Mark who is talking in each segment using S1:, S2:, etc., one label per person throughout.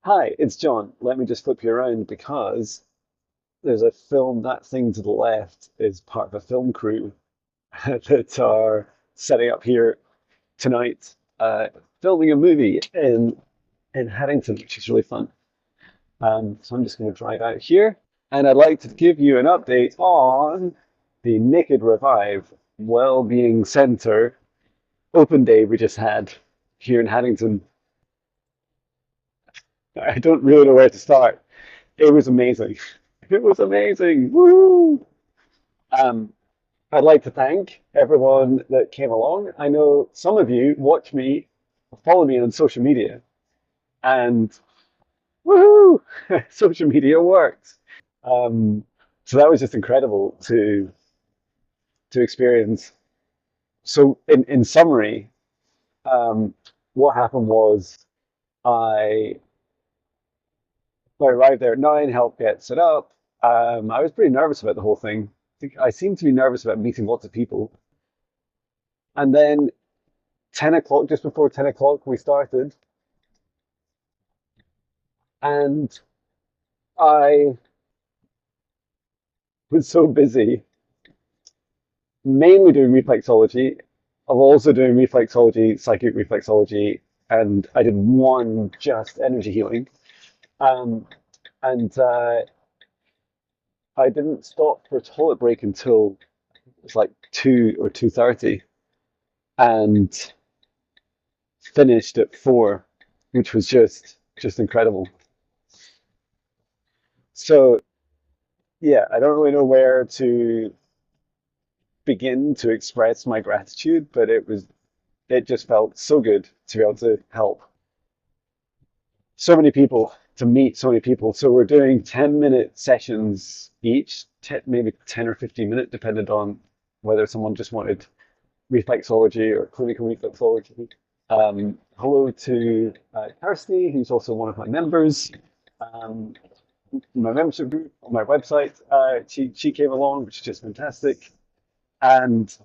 S1: Hi, it's John. Let me just flip you around because there's a film, that thing to the left is part of a film crew that are setting up here tonight, filming a movie in Haddington, which is really fun. So I'm just going to drive out here, and I'd like to give you an update on the Naked Revive Wellbeing Centre open day we just had here in Haddington. I don't really know where to start. It was amazing. It was amazing. Woo! Um, I'd like to thank everyone that came along. I know some of you watch me, follow me on social media, and woohoo! Social media works. Um, so that was just incredible to experience. So in summary, um, what happened was I I arrived there at 9, helped get set up. I was pretty nervous about the whole thing. I seemed to be nervous about meeting lots of people. And then 10 o'clock, just before 10 o'clock, we started. And I was so busy, mainly doing reflexology. I'm also doing reflexology, psychic reflexology, and I did one just energy healing. Um, and I didn't stop for a toilet break until it was like 2 or 2:30 and finished at 4, which was just incredible. So yeah, I don't really know where to begin to express my gratitude, but it just felt so good to be able to help so many people, to meet so many people. So we're doing 10-minute sessions each, maybe 10 or 15 minutes, depending on whether someone just wanted reflexology or clinical reflexology. Hello to Kirsty, who's also one of my members. Um, my membership group on my website, she came along, which is just fantastic. And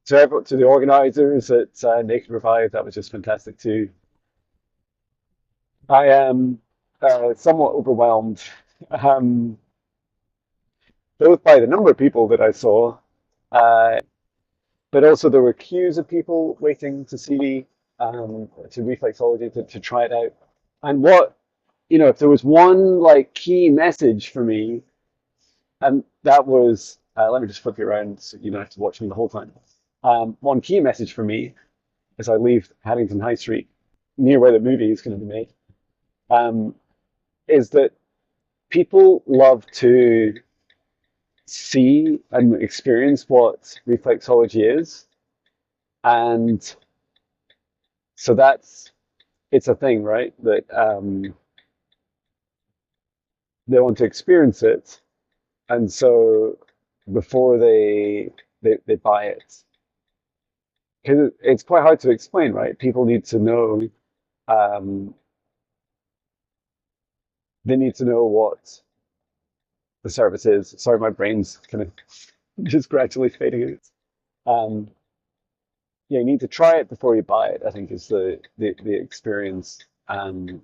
S1: to the organizers at Naked Revive, that was just fantastic too. I am somewhat overwhelmed, um, both by the number of people that I saw, uh, but also there were queues of people waiting to see me, to reflexology to try it out. And if there was one like key message for me, and that was, let me just flip you around so you don't have to watch me the whole time. One key message for me as I leave Haddington High Street, near where the movie is going to be made, um, is that people love to see and experience what reflexology is. And so it's a thing, right? That they want to experience it. And so before they buy it, because it's quite hard to explain, right? People need to know, um, they need to know what the service is. Sorry, my brain's kind of just gradually fading out. Yeah, you need to try it before you buy it, I think is the experience. But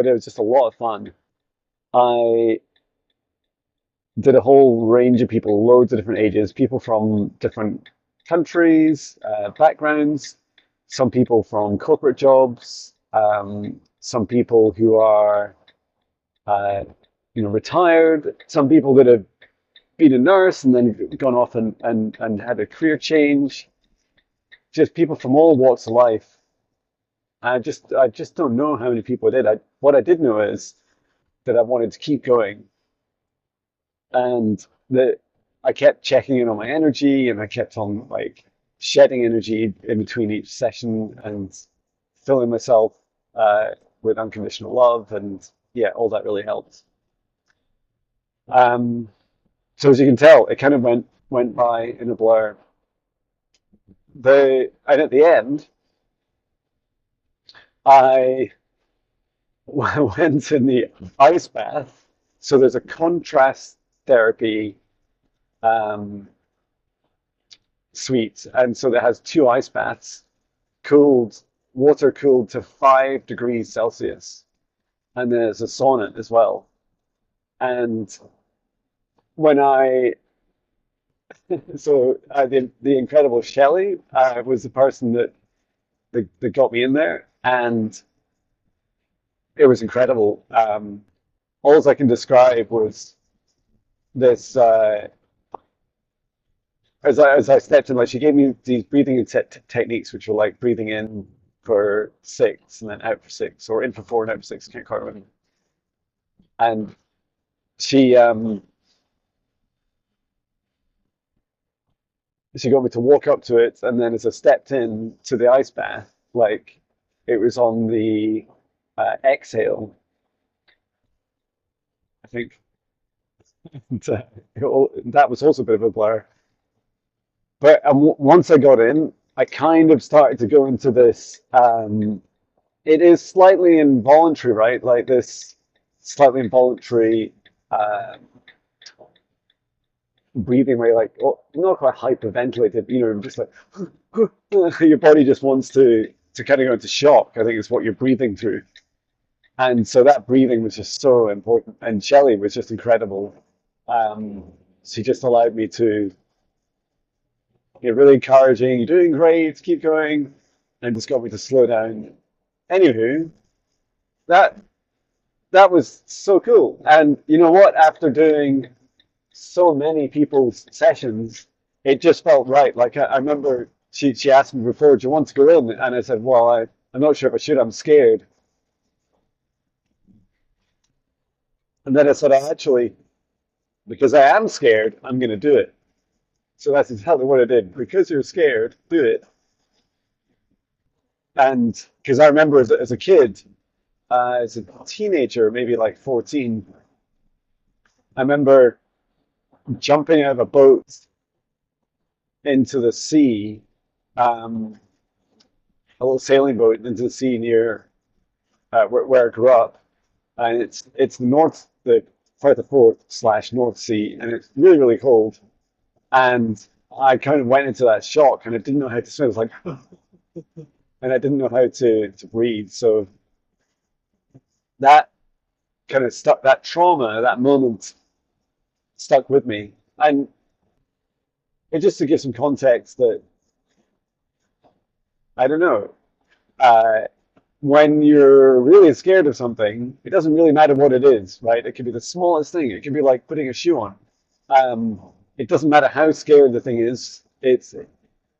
S1: it was just a lot of fun. I did a whole range of people, loads of different ages, people from different countries, backgrounds, some people from corporate jobs, some people who are uh, retired, some people that have been a nurse and then gone off and had a career change, just people from all walks of life. I just don't know how many people I did. What I did know is that I wanted to keep going, and that I kept checking in on my energy, and I kept on like shedding energy in between each session and filling myself uh, with unconditional love, and yeah, all that really helped. Um, so as you can tell, it kind of went by in a blur. And at the end, I went in the ice bath. So there's a contrast therapy um, suite, and so that has two ice baths, cooled water cooled to 5 degrees Celsius, and there's a sauna as well. And when I the incredible Shelley was the person that got me in there, and it was incredible. All I can describe was this. As I stepped in, like she gave me these breathing techniques, which were like breathing in for 6 and then out for 6, or in for 4 and out for 6. Can't quite remember. And she she got me to walk up to it, and then as I stepped in to the ice bath, like it was on the exhale, I think. And, that was also a bit of a blur. But once I got in, I kind of started to go into this. It is slightly involuntary, right? Like this slightly involuntary breathing where you're like, oh, not quite hyperventilated, just like your body just wants to kind of go into shock. I think is what you're breathing through. And so that breathing was just so important. And Shelley was just incredible. Um, she just allowed me to get really encouraging. You're doing great, keep going, and just got me to slow down. Anywho, that that was so cool. And you know what? After doing so many people's sessions, it just felt right. Like I remember she asked me before, "Do you want to go in?" And I said, "Well, I'm not sure if I should. I'm scared." And then I said, "Actually, because I am scared, I'm going to do it." So that's exactly what I did. Because you're scared, do it. And because I remember as a kid, as a teenager, maybe like 14, I remember jumping out of a boat into the sea, um, a little sailing boat into the sea near where I grew up, and it's the Firth of Forth slash North Sea, and it's really really cold. And I kind of went into that shock, and I didn't know how to swim. I was like, and I didn't know how to breathe. So that kind of stuck, that trauma, that moment stuck with me. And it just to give some context that I don't know. Uh, when you're really scared of something, it doesn't really matter what it is, right? It could be the smallest thing. It could be like putting a shoe on. Um, it doesn't matter how scared the thing is.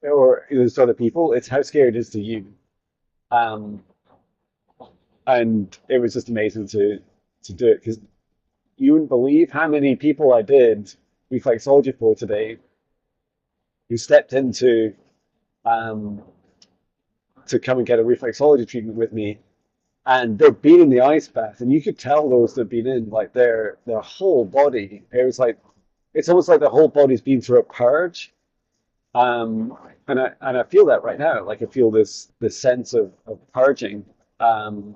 S1: Or there's other people. It's how scared it is to you. Um, and it was just amazing to do it because you wouldn't believe how many people I did reflexology for today who stepped into um, to come and get a reflexology treatment with me, and they've been in the ice bath, and you could tell those that've been in like their whole body. It was like it's almost like their whole body's been through a purge. And I feel that right now. Like I feel this sense of purging. Um,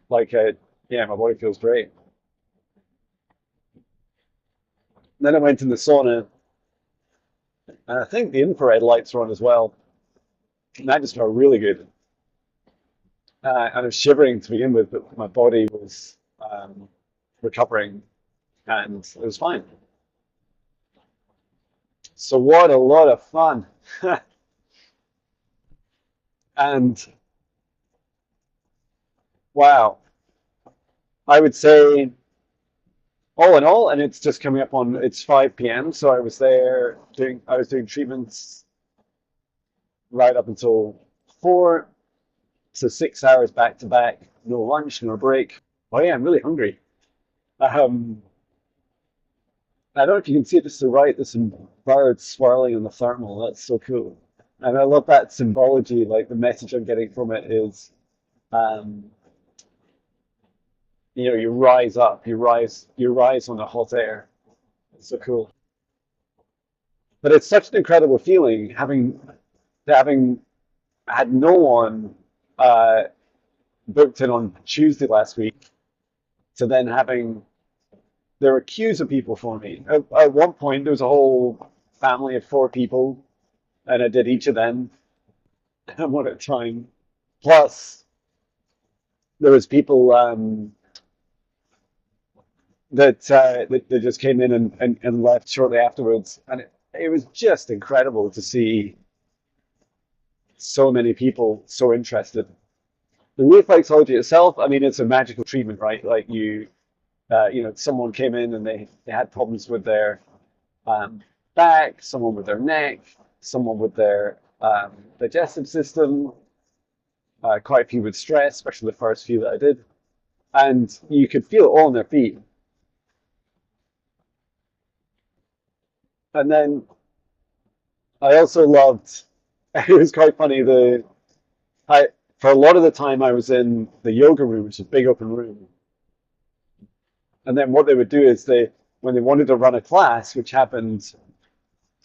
S1: like yeah, my body feels great. Then I went in the sauna, and I think the infrared lights were on as well. And that just felt really good. And I was shivering to begin with, but my body was recovering, and it was fine. So what a lot of fun! And wow, I would say all in all, and it's just coming up on it's 5 p.m. So I was doing treatments right up until 4, so 6 hours back to back, no lunch, no break. Oh yeah, I'm really hungry. Um, I don't know if you can see it just to the right. There's some birds swirling in the thermal. That's so cool, and I love that symbology. Like the message I'm getting from it is, um, you rise up, you rise on the hot air. It's so cool. But it's such an incredible feeling having had no one uh, booked in on Tuesday last week to then having there were queues of people for me. At one point, there was a whole family of 4 people, and I did each of them. one at a time. Plus, there was people that just came in and left shortly afterwards, and it was just incredible to see so many people so interested. The reflexology itself, I mean, it's a magical treatment, right? Like someone came in and they had problems with their um, back, someone with their neck, someone with their digestive system, quite a few with stress, especially the first few that I did. And you could feel it all on their feet. And then I also loved, it was quite funny, I for a lot of the time I was in the yoga room, which is a big open room. And then what they would do is when they wanted to run a class, which happened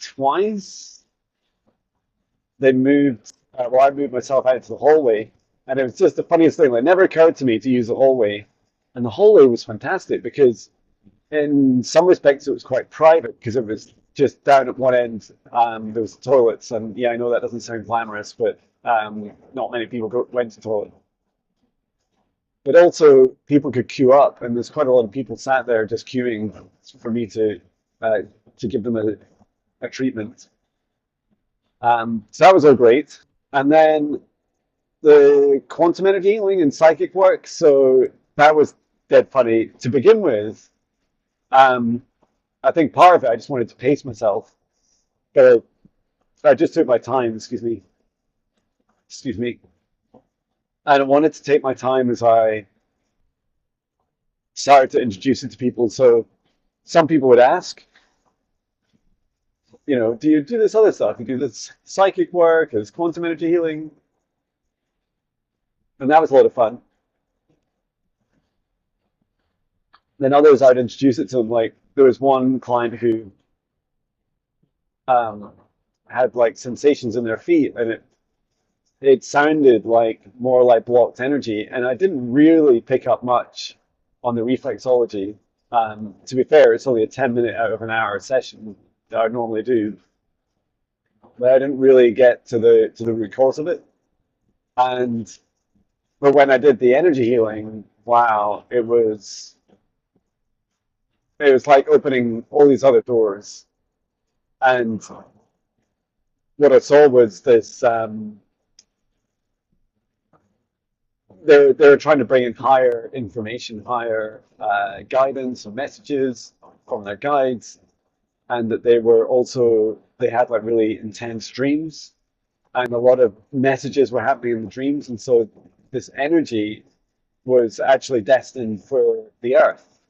S1: twice, I moved myself out into the hallway. And it was just the funniest thing. Like, it never occurred to me to use the hallway. And the hallway was fantastic because in some respects it was quite private because it was just down at one end. There was toilets. And yeah, I know that doesn't sound glamorous, but not many people went to the toilet. But also people could queue up, and there's quite a lot of people sat there just queuing for me uh, to give them a treatment. So that was all great. And then the quantum energy healing and psychic work. So that was dead funny to begin with. Um, I think part of it, I just wanted to pace myself, but I just took my time. Excuse me, and I wanted to take my time as I started to introduce it to people. So some people would ask, do you do this other stuff? You do this psychic work, this quantum energy healing, and that was a lot of fun. Then others, I'd introduce it to them. Like there was one client who um, had like sensations in their feet, and it sounded like more like blocked energy, and I didn't really pick up much on the reflexology. To be fair, it's only a 10-minute out of an hour session that I normally do, but I didn't really get to the root cause of it. And but when I did the energy healing, wow, it was like opening all these other doors. And what I saw was this they're trying to bring in higher information, higher guidance and messages from their guides, and that they had like really intense dreams, and a lot of messages were happening in the dreams, and so this energy was actually destined for the earth,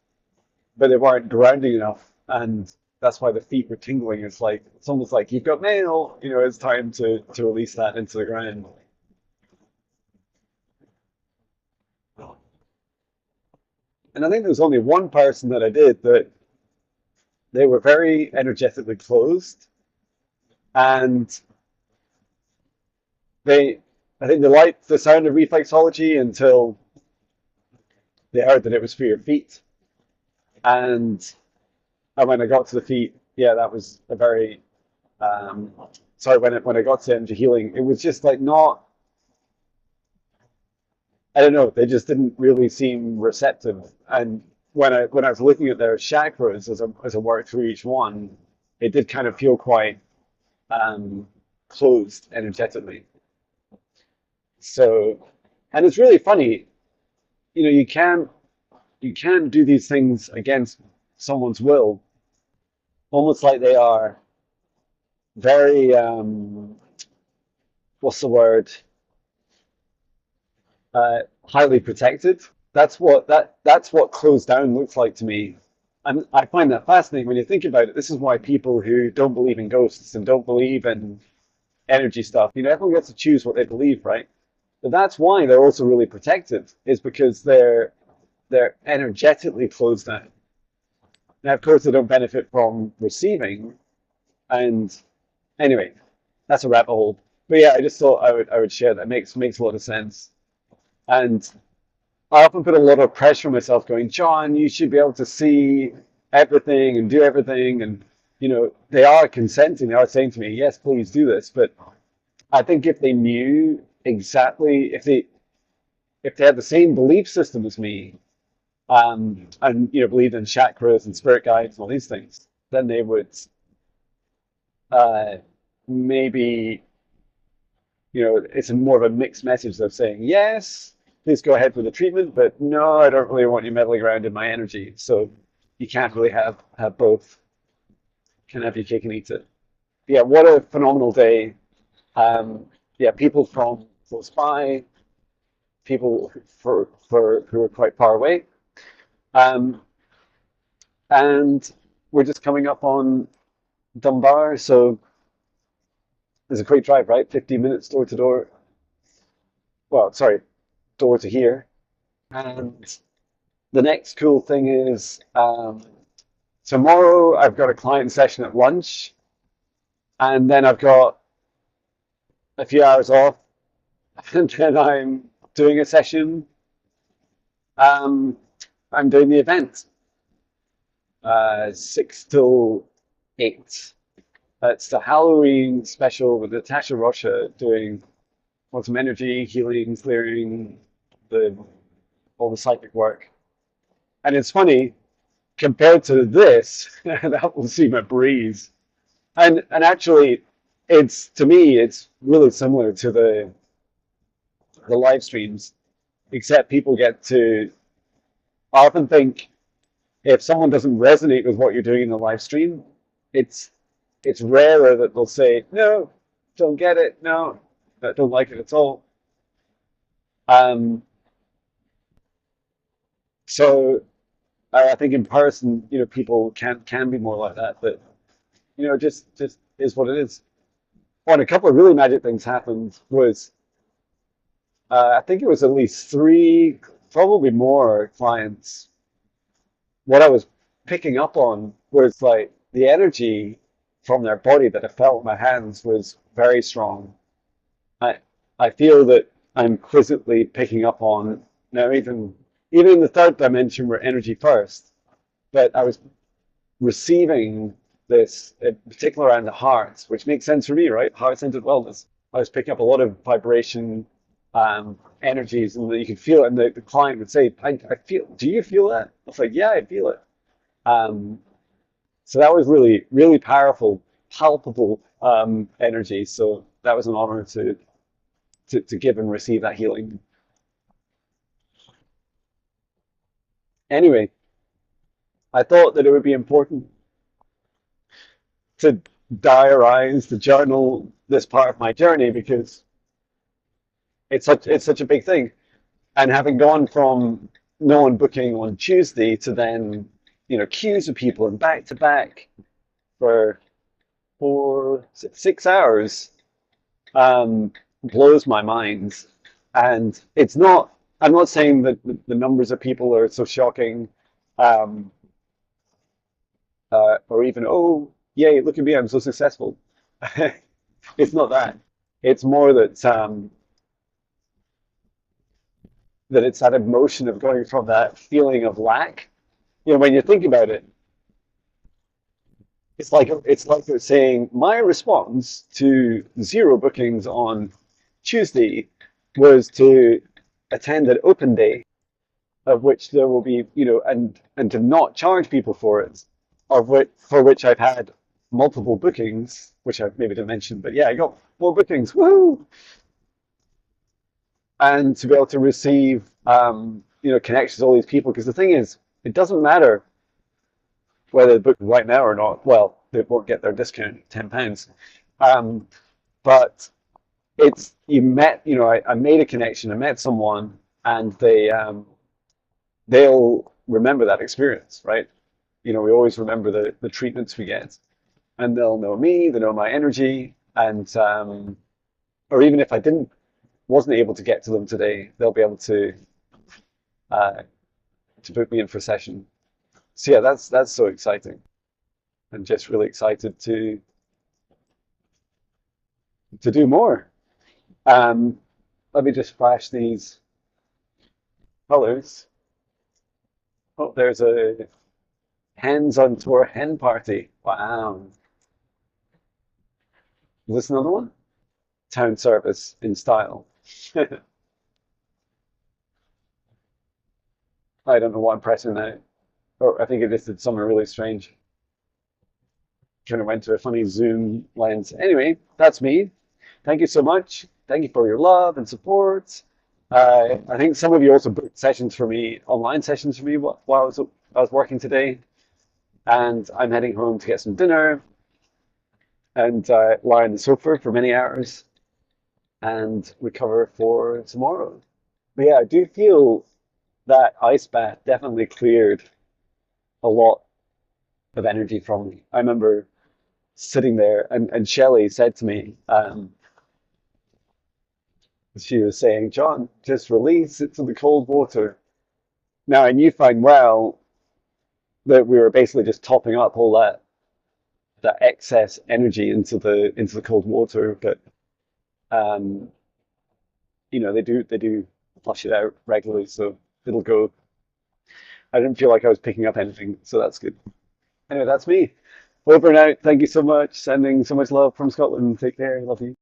S1: but they weren't grounding enough, and that's why the feet were tingling. It's almost like you've got mail, it's time to release that into the ground. And I think there was only one person that I did that they were very energetically closed, and they, I think they liked the sound of reflexology until they heard that it was for your feet. And when I got to the feet, yeah, that was a very, sorry, when I got to energy healing, it was just like not, I don't know, they just didn't really seem receptive. And when I was looking at their chakras as I worked through each one, it did kind of feel quite um, closed energetically. So, and it's really funny, you can do these things against someone's will, almost like they are very what's the word? Highly protected. That's what closed down looks like to me. And I find that fascinating when you think about it. This is why people who don't believe in ghosts and don't believe in energy stuff, everyone gets to choose what they believe, right? But that's why they're also really protected, is because they're energetically closed down. Now, of course, they don't benefit from receiving. And anyway, that's a rabbit hole. But yeah, I just thought I would share that. Makes a lot of sense. And I often put a lot of pressure on myself, going, John, you should be able to see everything and do everything. And they are consenting. They are saying to me, yes, please do this. But I think if they knew exactly, if they had the same belief system as me, and believed in chakras and spirit guides and all these things, then they would uh, maybe it's more of a mixed message of saying yes, please go ahead with the treatment, but no, I don't really want you meddling around in my energy. So you can't really have both. Can't have your cake and eat it. Yeah, what a phenomenal day. Yeah, people from close by, people for who are quite far away. Um, and we're just coming up on Dunbar, so there's a great drive, right? 15 minutes door to door. Well, sorry, door to here. And the next cool thing is tomorrow I've got a client session at lunch, and then I've got a few hours off, and then I'm doing a session. Um, I'm doing the event, 6 till 8. It's the Halloween special with Natasha Rocha doing quantum energy, healing, clearing, the all the psychic work. And it's funny, compared to this, that will seem a breeze. And actually, it's to me, it's really similar to the live streams, except people get to. I often think if someone doesn't resonate with what you're doing in the live stream, it's it's rarer that they'll say no, don't get it, no, I don't like it at all. Um, so I think in person, people can be more like that, but just is what it is. Oh, and a couple of really magic things happened was I think it was at least three, probably more clients. What I was picking up on was like the energy from their body that I felt in my hands was very strong. I I feel that I'm physically picking up on now even in the third dimension where energy first, but I was receiving this, in particular around the heart, which makes sense for me, right? Heart-centered wellness. I was picking up a lot of vibration, energies, and you could feel it. And the client would say, I feel, do you feel that? I was like, yeah, I feel it. Um, so that was really, really powerful, palpable energy. So that was an honor to give and receive that healing. Anyway, I thought that it would be important to diarize, to journal this part of my journey because it's such a big thing. And having gone from no one booking on Tuesday to then, queues of people and back to back for 6 hours, um, blows my mind. And I'm not saying that the numbers of people are so shocking, um, or even, oh, yay, look at me, I'm so successful. It's not that. It's more that it's that emotion of going from that feeling of lack. When you think about it, it's like they're saying my response to zero bookings on Tuesday was to attend an open day of which there will be, and to not charge people for it, for which I've had multiple bookings, which I maybe didn't mention, but yeah, I got more bookings, woohoo! And to be able to receive, connections to all these people, because the thing is, it doesn't matter whether they book right now or not. Well, they won't get their discount, £10. Um, but it's you met, I made a connection, I met someone, and they'll remember that experience, right? We always remember the treatments we get, and they'll know me, they know my energy, and or even if I wasn't able to get to them today, they'll be able uh, to book me in for a session. So yeah, that's so exciting, and just really excited to do more. Um, Let me just flash these colors. Oh, there's a Hens on Tour hen party. Wow. Is this another one? town service in style. I don't know what I'm pressing now. Or I think it just did something really strange. Kind of went to a funny zoom lens. Anyway, that's me. Thank you so much. Thank you for your love and support. I think some of you also booked sessions for me, online sessions for me while I was working today. And I'm heading home to get some dinner and lie on the sofa for many hours and recover for tomorrow. But yeah, I do feel that ice bath definitely cleared a lot of energy from me. I remember sitting there, and Shelley said to me, she was saying, John, just release it to the cold water. Now, I knew fine well that we were basically just topping up all that excess energy into the cold water, but um, they do flush it out regularly, so it'll go. I didn't feel like I was picking up anything, so that's good. Anyway, that's me. Over and out. Thank you so much. Sending so much love from Scotland. Take care. Love you.